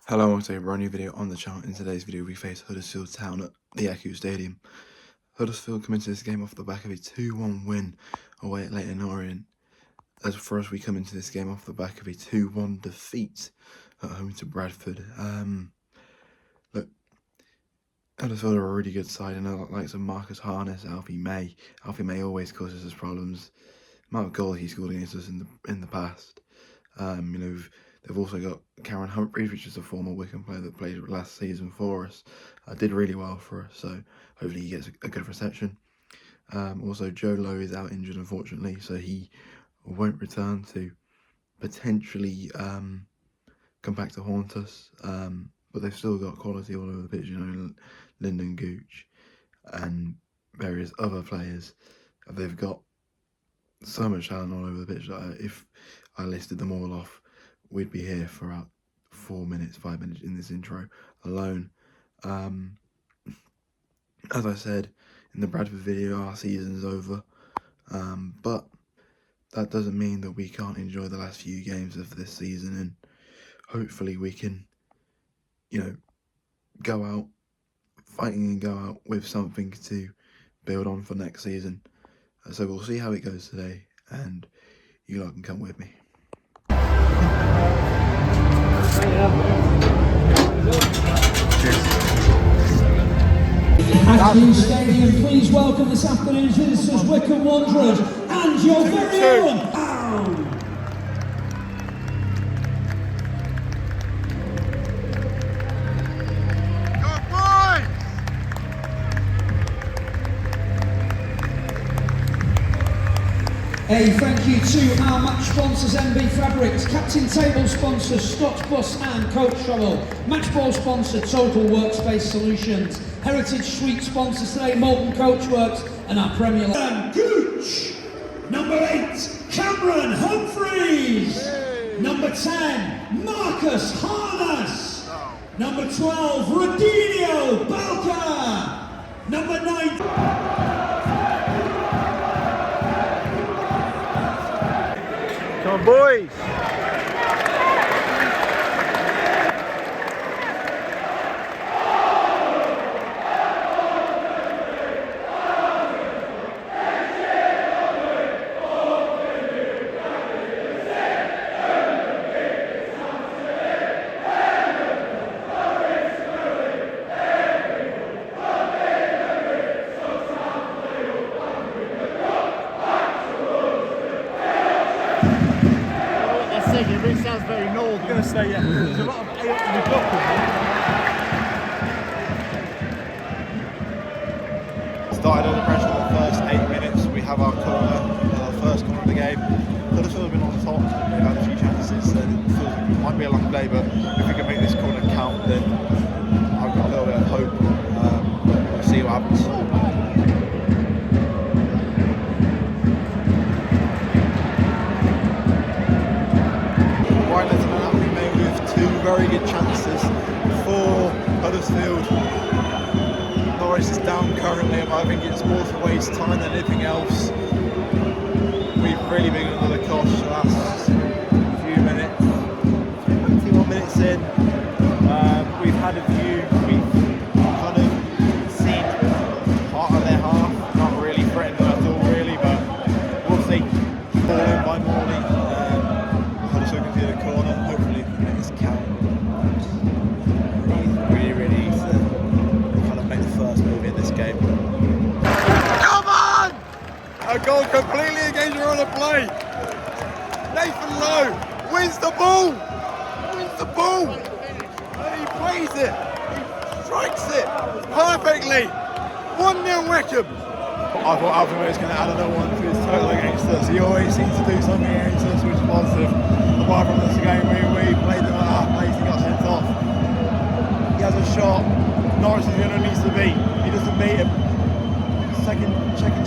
Hello, welcome to a brand new video on the channel. In today's video, we face Huddersfield Town at the Echo Stadium. Huddersfield come into this game off the back of a 2-1 win away at Leyton Orient. As for us, we come into this game off the back of a 2-1 defeat at home to Bradford. Look, Huddersfield are a really good side, and I like some Marcus Harness, Alfie May. Alfie May always causes us problems. The amount of goals he scored against us in the past. They've also got Karen Humphreys, which is a former Wycombe player that played last season for us. Did really well for us, so hopefully he gets a good reception. Also, Joe Lowe is out injured, unfortunately, so he won't return to potentially come back to haunt us. But they've still got quality all over the pitch, Lyndon Gooch and various other players. They've got so much talent all over the pitch that if I listed them all off, we'd be here for about 5 minutes in this intro alone. As I said in the Bradford video, our season's over, but that doesn't mean that we can't enjoy the last few games of this season, and hopefully we can, go out fighting and go out with something to build on for next season. So we'll see how it goes today, and you lot can come with me. At the stadium, please welcome this afternoon's visitors, Wycombe Wanderers, and your very own Pound. A thank you to our match sponsors, MB Fabrics, captain table sponsors, Scotch Bus and Coach Travel, match ball sponsor, Total Workspace Solutions, Heritage Suite sponsors today, Molten Coachworks, and our Premier League. Gooch, number 8, Cameron Humphreys, number 10, Marcus Harness, number 12, Rodinio Balka, number 9. Come on, boys! It sounds very northern. I'm going to say, yeah, there's a lot of ale in the block. Started under pressure in the first 8 minutes. We have our corner, our first corner of the game. Huddersfield have been on top. They've had a few chances, and it might be a long day, but if we can make this corner count, then I've got a little bit of hope. We'll see what happens. Very good chances for Huddersfield. Norris is down currently, but I think it's more to waste time than anything else. We've really been under the cosh the last few minutes. 21 minutes in, we've had a view. We've kind of seen part of their half, not really threatened them at all, really, but we'll see. Ball in by Morley. Huddersfield can see the corner. Hopefully, we can make this count. Really easy to kind of make the first move in this game. Come on! A goal completely against your own play. Nathan Lowe wins the ball. And he plays it. He strikes it perfectly. 1-0 Wycombe. I thought Alfie was going to add another one to his total against us. He always seems to do something against us, which is positive. Apart from this game, we played them at half pace and got sent off. He has a shot. Norris is going to need to beat. He doesn't beat him. Second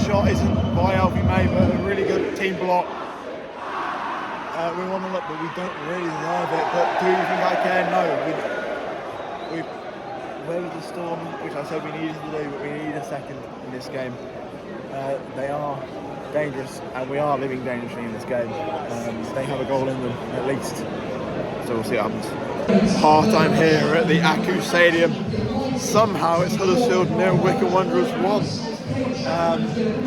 shot isn't by Alfie May, but a really good team block. We want to look, but we don't really deserve it. But do you think I can? No. We've weathered the storm, which I said we needed to do, but we need a second in this game. They are dangerous, and we are living dangerously in this game. They have a goal in them, at least. So so we'll see what happens. Half-time here at the Aku Stadium. Somehow it's Huddersfield 0, Wycombe Wanderers 1.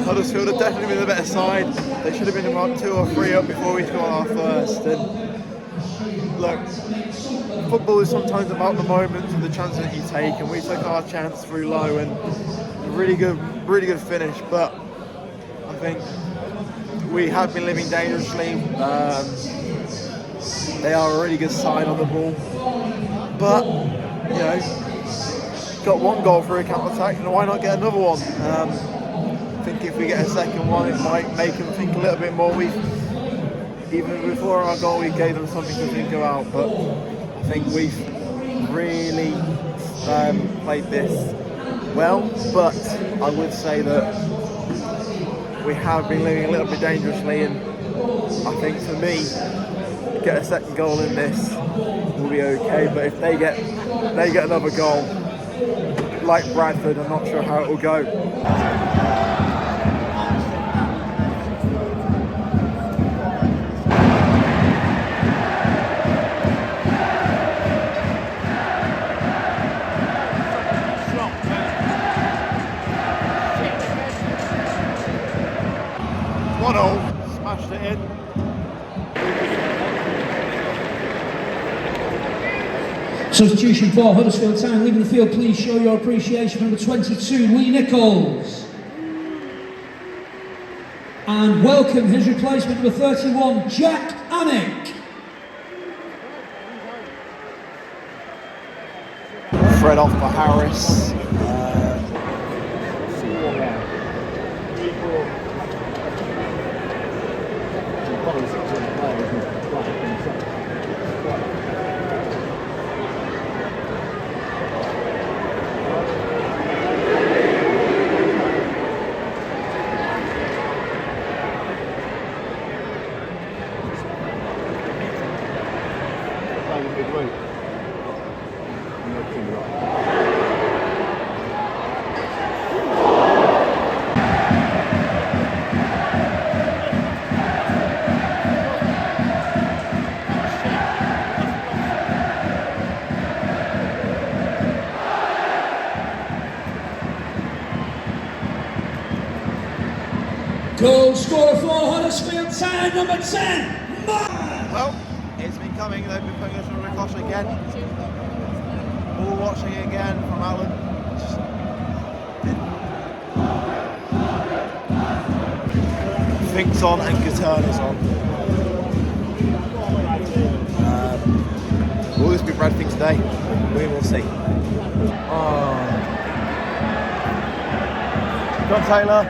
Huddersfield have definitely been the better side. They should have been about 2 or 3 up before we scored our first. And look, football is sometimes about the moments and the chances that you take, and we took our chance through low and really good finish. But I think we have been living dangerously. They are a really good side on the ball, but you know, got 1 goal for a counter-attack, and why not get another one? I think if we get a second one, it might make them think a little bit more. Even before our goal, we gave them something to think about, but I think we've really played this well. But I would say that we have been living a little bit dangerously, and I think for me, get a second goal in this will be okay. But if they get another goal, like Bradford, I'm not sure how it will go. Smashed it in. Substitution for Huddersfield Town. Leaving the field, please show your appreciation for number 22, Lee Nichols. And welcome his replacement, number 31, Jack Anick. Fred off for Harris. Goal scorer for Huddersfield Town, number 10, Mark. Well, it's been coming. They've been putting us on Ricochet again. All watching it again from Alan. Fink's on and Katerna's on. Will this be Brad Fink today? We will see. Go on, Taylor.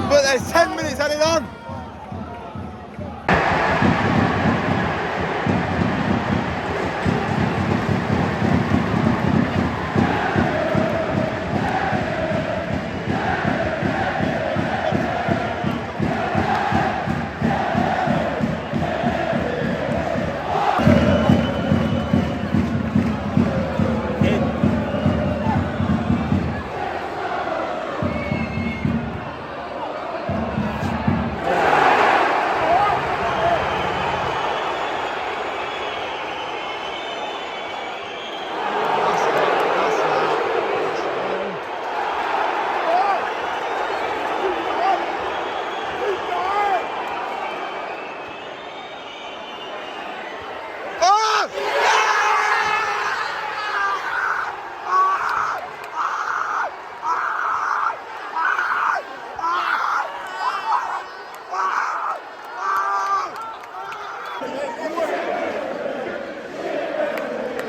But there's 10 minutes added on.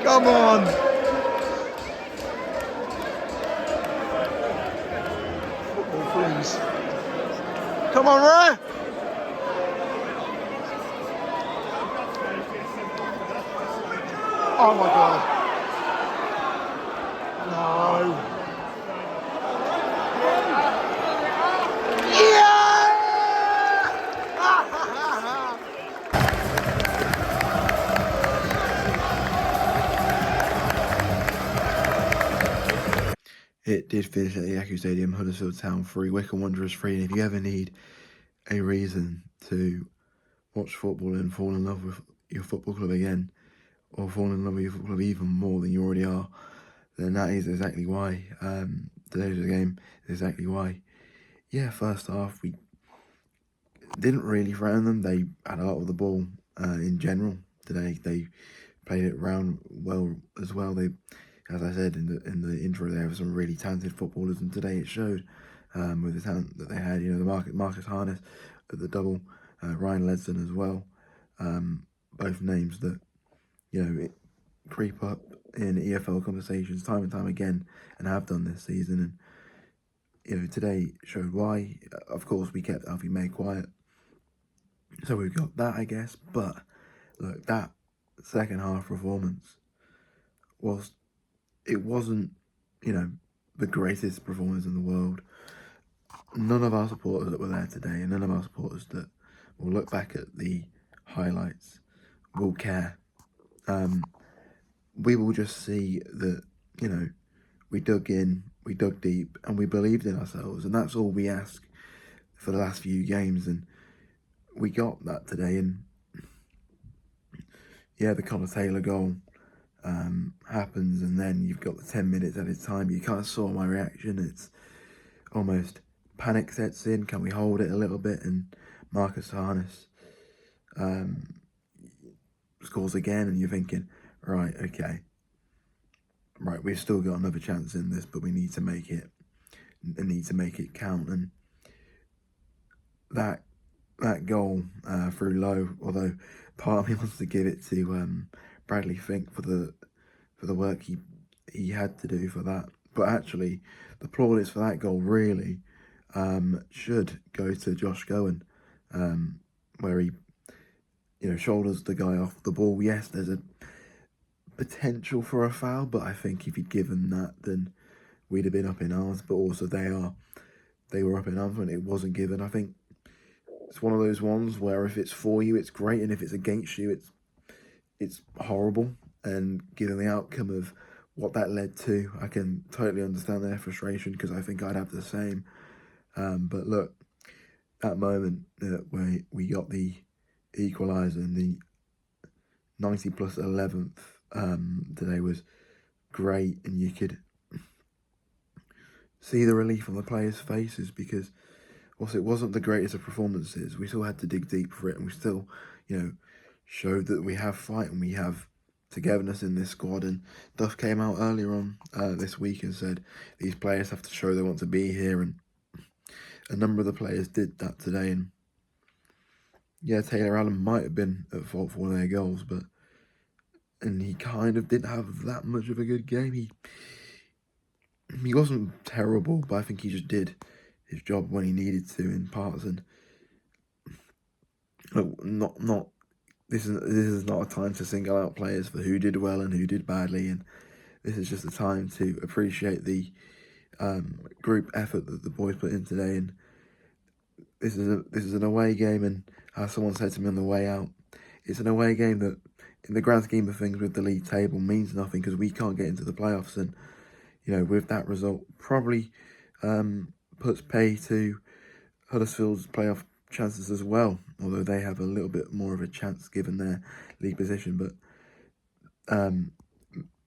Come on. Football, please. Come on, Ray. Oh my god. No. It did finish at the Yaku Stadium, Huddersfield Town 3, Wycombe Wanderers 3. And if you ever need a reason to watch football and fall in love with your football club again, or fall in love with your football club even more than you already are, then that is exactly why. Today's game is exactly why. Yeah, first half, we didn't really threaten them. They had a lot of the ball in general today. They played it round well as well. They, as I said in the intro, they have some really talented footballers, and today it showed with the talent that they had. You know, the Marcus Harness at the double, Ryan Ledson as well. Both names that, you know, creep up in EFL conversations time and time again, and have done this season. And you know, today showed why. Of course, we kept Alfie May quiet, so we've got that, I guess. But look, that second half performance wasn't, you know, the greatest performance in the world. None of our supporters that were there today, and none of our supporters that will look back at the highlights, will care. We will just see that, you know, we dug in, we dug deep, and we believed in ourselves, and that's all we ask for the last few games, and we got that today. And yeah, the Connor Taylor goal happens, and then you've got the 10 minutes at a time. You kind of saw my reaction. It's almost panic sets in. Can we hold it a little bit? And Marcus Harness scores again, and you're thinking, right, okay, right, we've still got another chance in this, but we need to make it count. And that goal through Lowe, although part of me wants to give it to Bradley Fink for the work he had to do for that, but actually the plaudits for that goal really should go to Josh Gowen, where he, you know, shoulders the guy off the ball. Yes, there's a potential for a foul, but I think if he'd given that, then we'd have been up in arms. But also they were up in arms when it wasn't given. I think it's one of those ones where if it's for you, it's great, and if it's against you, it's horrible. And given the outcome of what that led to, I can totally understand their frustration, because I think I'd have the same. But look, that moment where we got the equaliser in the 90 plus 11th today was great, and you could see the relief on the players' faces, because also it wasn't the greatest of performances. We still had to dig deep for it, and we still, you know, showed that we have fight and we have togetherness in this squad. And Duff came out earlier on this week and said these players have to show they want to be here, and a number of the players did that today. And yeah, Taylor Allen might have been at fault for one of their goals, and he kind of didn't have that much of a good game. He wasn't terrible, but I think he just did his job when he needed to in parts. And not this is not a time to single out players for who did well and who did badly, and this is just a time to appreciate the group effort that the boys put in today. And this is an away game, and as someone said to me on the way out, it's an away game that, in the grand scheme of things with the league table, means nothing, because we can't get into the playoffs. And you know, with that result, probably puts pay to Huddersfield's playoff chances as well, although they have a little bit more of a chance given their league position. But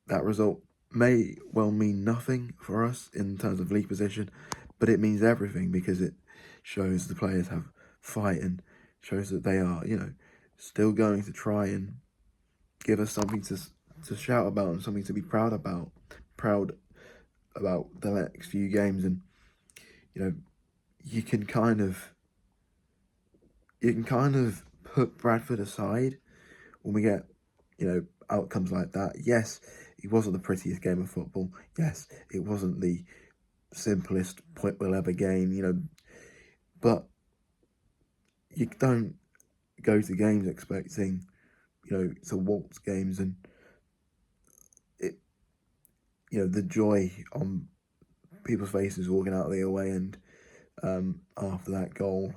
that result may well mean nothing for us in terms of league position, but it means everything, because it shows the players have fight and shows that they are, you know, still going to try and give us something to shout about and something to be proud about the next few games. And you know, you can kind of put Bradford aside when we get, you know, outcomes like that. Yes, it wasn't the prettiest game of football. Yes, it wasn't the simplest point we'll ever gain, you know, but you don't go to games expecting, you know, to waltz games. And you know, the joy on people's faces walking out of the away end after that goal.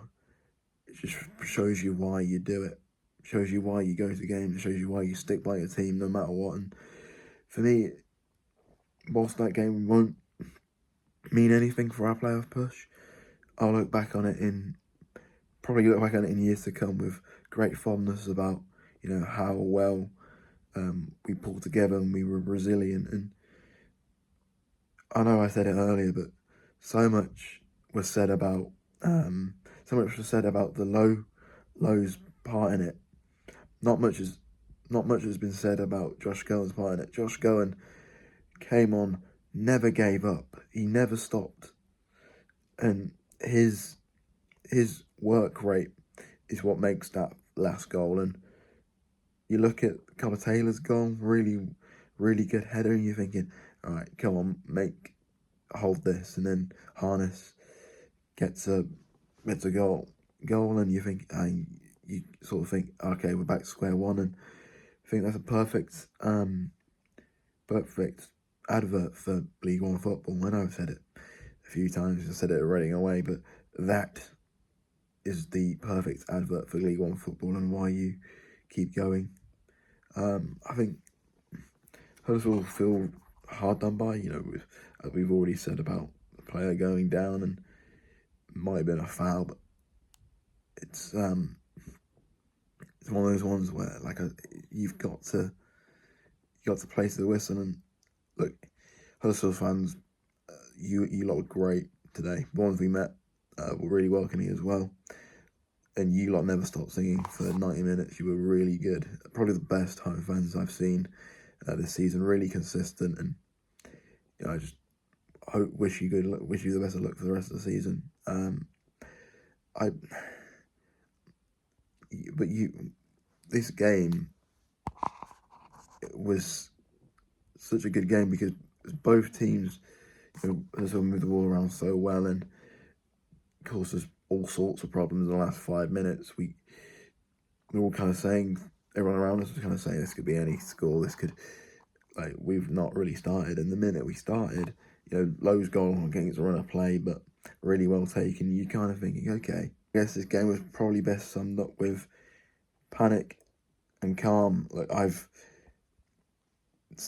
It just shows you why you do it. Shows you why you go to games. It shows you why you stick by your team no matter what. And for me, whilst that game won't mean anything for our playoff push, I'll look back on it in years to come with great fondness about, you know, how well we pulled together and we were resilient. And I know I said it earlier, but so much was said about the Lowe's part in it. Not much has been said about Josh Gowen's part in it. Josh Gowen came on, never gave up. He never stopped, and his work rate is what makes that last goal. And you look at Connor Taylor's goal, really, really good header, and you're thinking, all right, come on, hold this, and then Harness gets a goal, and you think, you sort of think, okay, we're back to square one, and I think that's a perfect advert for League One football. I know I've said it a few times, I said it at Reading away, but that is the perfect advert for League One football and why you keep going. I think Huddersfield feel hard done by, you know, as we've already said about the player going down, and it might have been a foul, but it's one of those ones where you've got to place the whistle. And look, Huddersfield fans, you lot were great today. The ones we met were really welcoming as well. And you lot never stopped singing for 90 minutes. You were really good. Probably the best home fans I've seen this season. Really consistent, and you know, I just wish you the best of luck for the rest of the season. This game was such a good game because both teams, you know, moved the ball around so well and caused us all sorts of problems in the last 5 minutes. We were all kind of saying, everyone around us was kind of saying, this could be any score. This could, we've not really started. And the minute we started, you know, Lowe's goal against a run of play, but really well taken. You're kind of thinking, okay, I guess this game was probably best summed up with panic and calm. Like, I've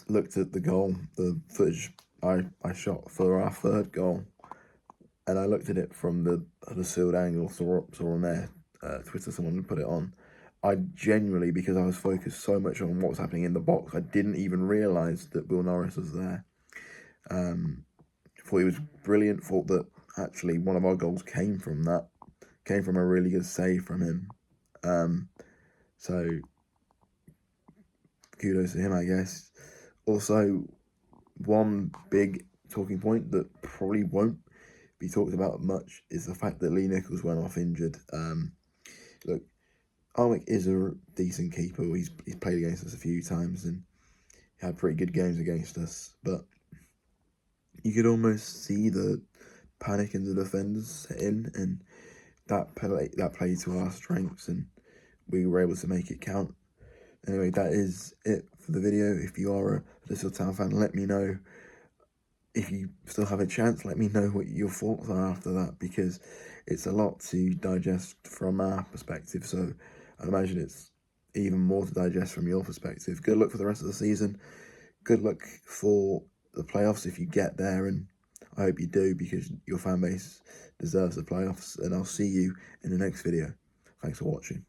looked at the footage I shot for our third goal, and I looked at it from the Huddersfield angle, saw on their Twitter, someone put it on. I genuinely, because I was focused so much on what was happening in the box, I didn't even realise that Will Norris was there. Thought he was brilliant, thought that actually one of our goals came from a really good save from him. So kudos to him, I guess. Also, one big talking point that probably won't be talked about much is the fact that Lee Nichols went off injured. Look, Armick is a decent keeper. He's played against us a few times and had pretty good games against us, but you could almost see the panic in the defenders set in, and that played to our strengths, and we were able to make it count. Anyway, that is it for the video. If you are a Huddersfield Town fan, let me know. If you still have a chance, let me know what your thoughts are after that, because it's a lot to digest from our perspective. So I'd imagine it's even more to digest from your perspective. Good luck for the rest of the season. Good luck for the playoffs if you get there, and I hope you do, because your fan base deserves the playoffs. And I'll see you in the next video. Thanks for watching.